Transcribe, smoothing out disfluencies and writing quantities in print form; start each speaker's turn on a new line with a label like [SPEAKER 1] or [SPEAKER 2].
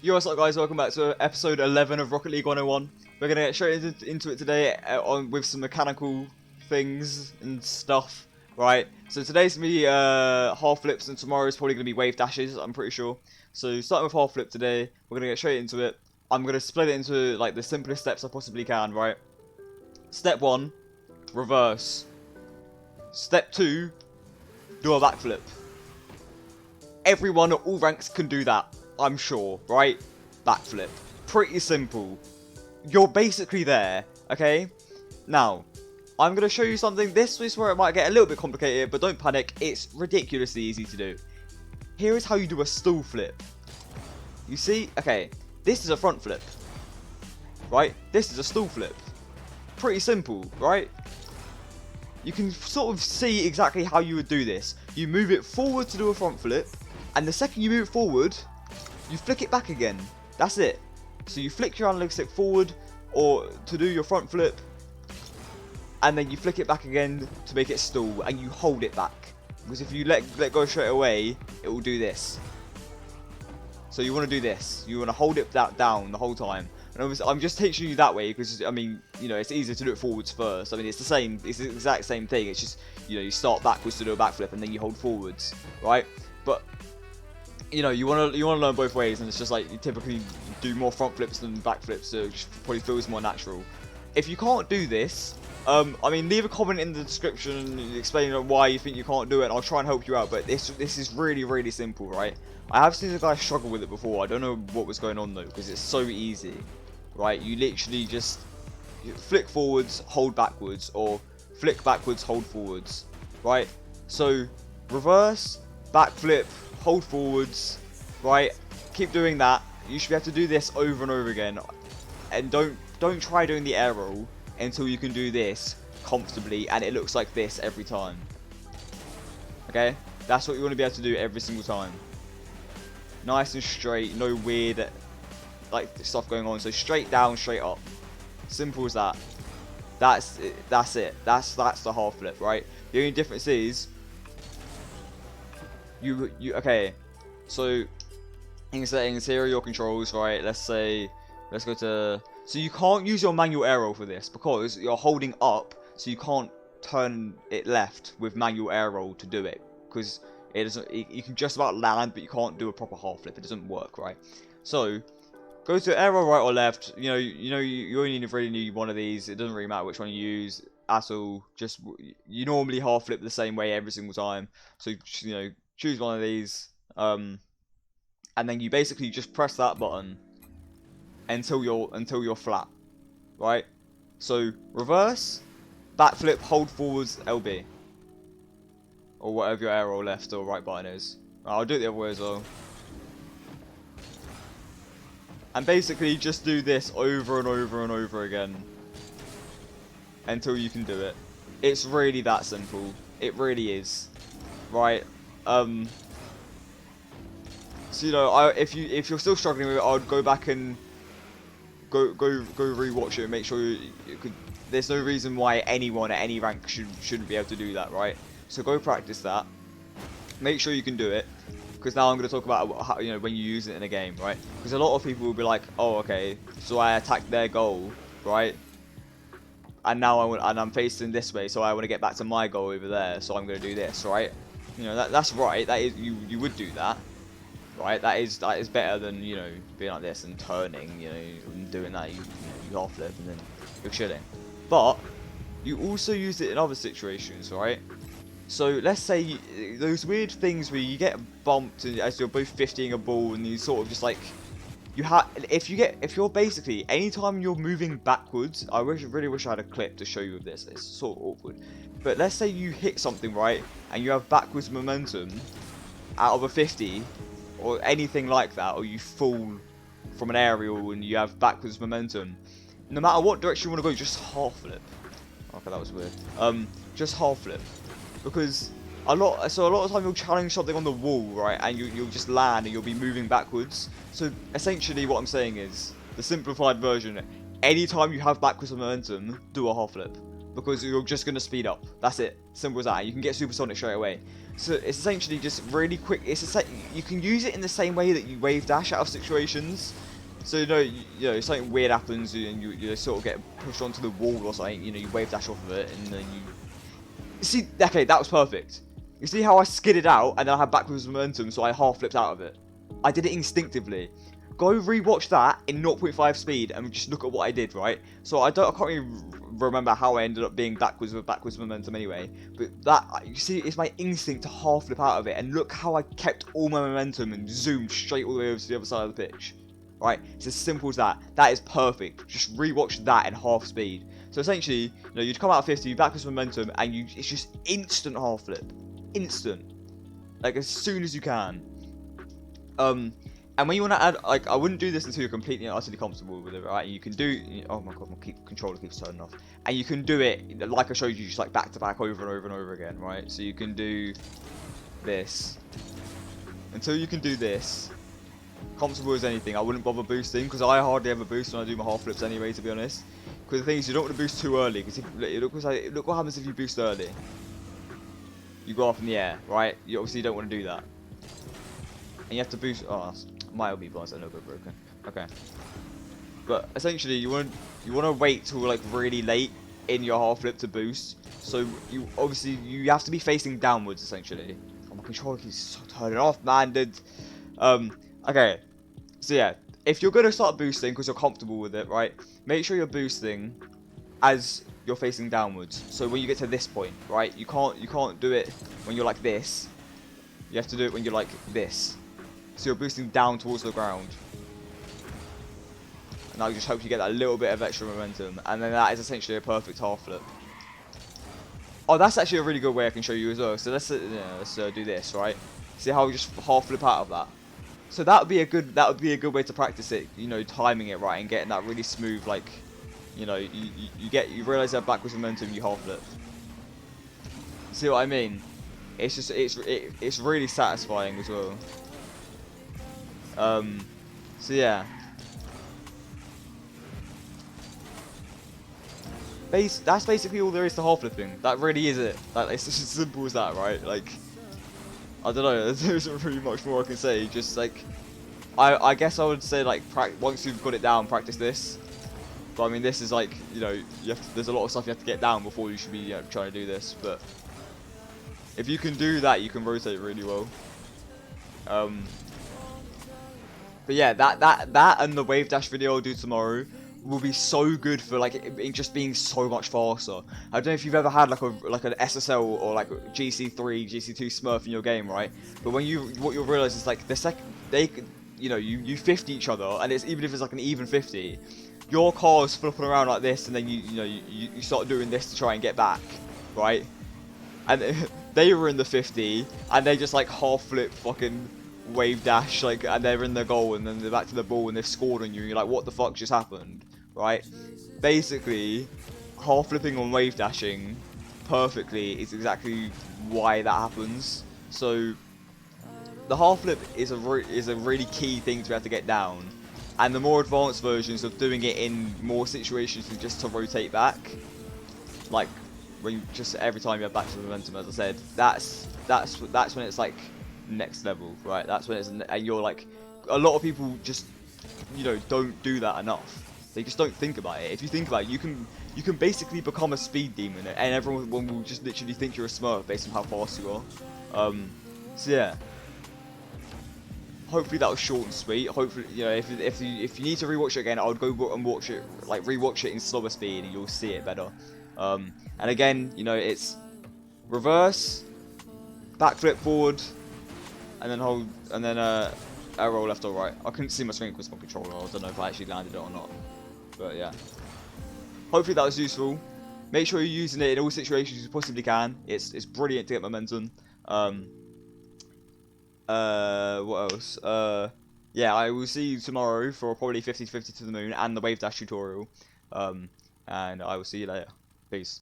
[SPEAKER 1] Yo, what's up guys, welcome back to episode 11 of Rocket League 101. We're going to get straight into it today with some mechanical things and stuff, right? So today's going to be half flips and tomorrow's probably going to be wave dashes, I'm pretty sure. So starting with half flip today, we're going to get straight into it. I'm going to split it into like the simplest steps I possibly can, right? Step 1, reverse. Step 2, do a backflip. Everyone at all ranks can do that, I'm sure, right? Backflip. Pretty simple. You're basically there, okay? Now, I'm going to show you something. This is where it might get a little bit complicated, but don't panic. It's ridiculously easy to do. Here is how you do a stall flip. You see? Okay, this is a front flip, right? This is a stall flip. Pretty simple, right? You can sort of see exactly how you would do this. You move it forward to do a front flip, and the second you move it forward, you flick it back again. That's it. So you flick your analog stick forward or to do your front flip, and then you flick it back again to make it stall, and you hold it back. Because if you let go straight away, it will do this. So you want to do this. You want to hold it down the whole time. And obviously, I'm just teaching you that way because, I mean, you know, it's easier to do it forwards first. I mean, it's the exact same thing. It's just, you know, you start backwards to do a backflip and then you hold forwards, right? But you know, you want to learn both ways, and it's just like you typically do more front flips than back flips, so it just probably feels more natural. If you can't do this, I mean, leave a comment in the description explaining why you think you can't do it, and I'll try and help you out. But this is really simple, right? I have seen a guy struggle with it before. I don't know what was going on though, because it's so easy, right? You literally just flick forwards, hold backwards, or flick backwards, hold forwards, right? So reverse, backflip, hold forwards, right? Keep doing that. You should be able to do this over and over again, and don't try doing the air roll until you can do this comfortably and it looks like this every time. Okay, that's what you want to be able to do every single time. Nice and straight, no weird like stuff going on. So straight down, straight up, simple as that. That's it. That's the half flip, right? The only difference is you okay, so in settings, here are your controls, right? Let's go to, so you can't use your manual arrow for this because you're holding up, so you can't turn it left with manual arrow to do it, because it doesn't, you can just about land, but you can't do a proper half flip. It doesn't work, right? So go to arrow right or left. You only really need one of these. It doesn't really matter which one you use at all. Just, you normally half flip the same way every single time, so you know, choose one of these, and then you basically just press that button until you're flat, right? So reverse, backflip, hold forwards, LB, or whatever your arrow left or right button is. I'll do it the other way as well. And basically just do this over and over and over again until you can do it. It's really that simple. It really is, right? So you know, if you're still struggling with it, I'd go back and go rewatch it and make sure you could. There's no reason why anyone at any rank shouldn't be able to do that, right? So go practice that. Make sure you can do it, because now I'm going to talk about how, you know, when you use it in a game, right? Because a lot of people will be like, oh, okay, so I attacked their goal, right? And now I'm facing this way, so I want to get back to my goal over there, so I'm going to do this, right? You know, that's right. That is, you would do that, right? That is better than, you know, being like this and turning, you know, and doing that. You half flip and then you're chilling. But you also use it in other situations, right? So let's say those weird things where you get bumped and as you're both 50ing a ball, and you sort of just like, if you're basically, anytime you're moving backwards, I really wish I had a clip to show you of this. It's sort of awkward. But let's say you hit something, right, and you have backwards momentum out of a 50 or anything like that, or you fall from an aerial and you have backwards momentum, no matter what direction you want to go, just half flip. Okay, that was weird. Just half flip, because a lot of the time you'll challenge something on the wall, right, and you'll just land and you'll be moving backwards. So essentially what I'm saying is, the simplified version, anytime you have backwards momentum, do a half flip, because you're just going to speed up. That's it. Simple as that. You can get supersonic straight away. So it's essentially just really quick. You can use it in the same way that you wave dash out of situations. So you know something weird happens and you sort of get pushed onto the wall or something. You know, you wave dash off of it and then you see. Okay, that was perfect. You see how I skidded out and then I had backwards momentum, so I half flipped out of it. I did it instinctively. Go rewatch that in 0.5 speed and just look at what I did, right? So I can't really remember how I ended up being backwards with backwards momentum anyway. But that, you see, it's my instinct to half flip out of it. And look how I kept all my momentum and zoomed straight all the way over to the other side of the pitch. Right? It's as simple as that. That is perfect. Just rewatch that in half speed. So essentially, you know, you'd come out of 50, backwards momentum, and it's just instant half flip. Instant. Like, as soon as you can. And when you want to add, like, I wouldn't do this until you're completely and utterly comfortable with it, right? And you can do, oh my god, my controller keeps turning off. And you can do it, like I showed you, just like back to back over and over and over again, right? So you can do this. Until you can do this, comfortable as anything. I wouldn't bother boosting, because I hardly ever boost when I do my half flips anyway, to be honest. Because the thing is, you don't want to boost too early, because look what happens if you boost early. You go off in the air, right? You obviously don't want to do that. And you have to boost, oh, my LB bars are no good broken. Okay. But essentially you want to wait till like really late in your half flip to boost. So you have to be facing downwards essentially. Oh, my controller keeps so turning off, man, dude. Okay. So yeah, if you're gonna start boosting because you're comfortable with it, right? Make sure you're boosting as you're facing downwards. So when you get to this point, right? You can't do it when you're like this. You have to do it when you're like this. So you're boosting down towards the ground. And that just helps you get that little bit of extra momentum. And then that is essentially a perfect half flip. Oh, that's actually a really good way I can show you as well. So let's do this, right? See how we just half flip out of that. So that would be a good way to practice it. You know, timing it right and getting that really smooth, like, you know, you realize that backwards momentum, you half flip. See what I mean? It's just it's really satisfying as well. So yeah. That's basically all there is to half flipping. That really is it. It's just as simple as that, right? Like, I don't know. There isn't really much more I can say. Just like, I guess I would say like, once you've got it down, practice this. But I mean, this is like, you know, there's a lot of stuff you have to get down before you should be, you know, trying to do this. But if you can do that, you can rotate really well. But yeah, that and the wave dash video I'll do tomorrow will be so good for like it just being so much faster. I don't know if you've ever had like an SSL or like GC3, GC2 Smurf in your game, right? But what you'll realize is like the second you 50 each other, and it's even if it's like an even 50, your car's flipping around like this, and then you start doing this to try and get back, right? And they were in the 50, and they just like half flip fucking wave dash, like, and they're in the goal, and then they're back to the ball, and they've scored on you, and you're like, what the fuck just happened, right? Basically, half flipping on wave dashing perfectly is exactly why that happens. So the half flip is a really key thing to have to get down, and the more advanced versions of doing it in more situations than just to rotate back, like when you just every time you have back to momentum, as I said, that's when it's like next level, right? That's when it's, and you're like, a lot of people just, you know, don't do that enough. They just don't think about it. If you think about it, you can basically become a speed demon, and everyone will just literally think you're a Smurf based on how fast you are. So yeah. Hopefully that was short and sweet. Hopefully, you know, if you need to rewatch it again, I would go and watch it, like rewatch it in slower speed, and you'll see it better. And again, you know, it's reverse, backflip forward, and then hold, and then arrow left or right. I couldn't see my screen because my controller. I don't know if I actually landed it or not. But yeah. Hopefully that was useful. Make sure you're using it in all situations you possibly can. It's brilliant to get momentum. What else? Yeah, I will see you tomorrow for probably 50 to 50 to the moon and the wave dash tutorial. And I will see you later. Peace.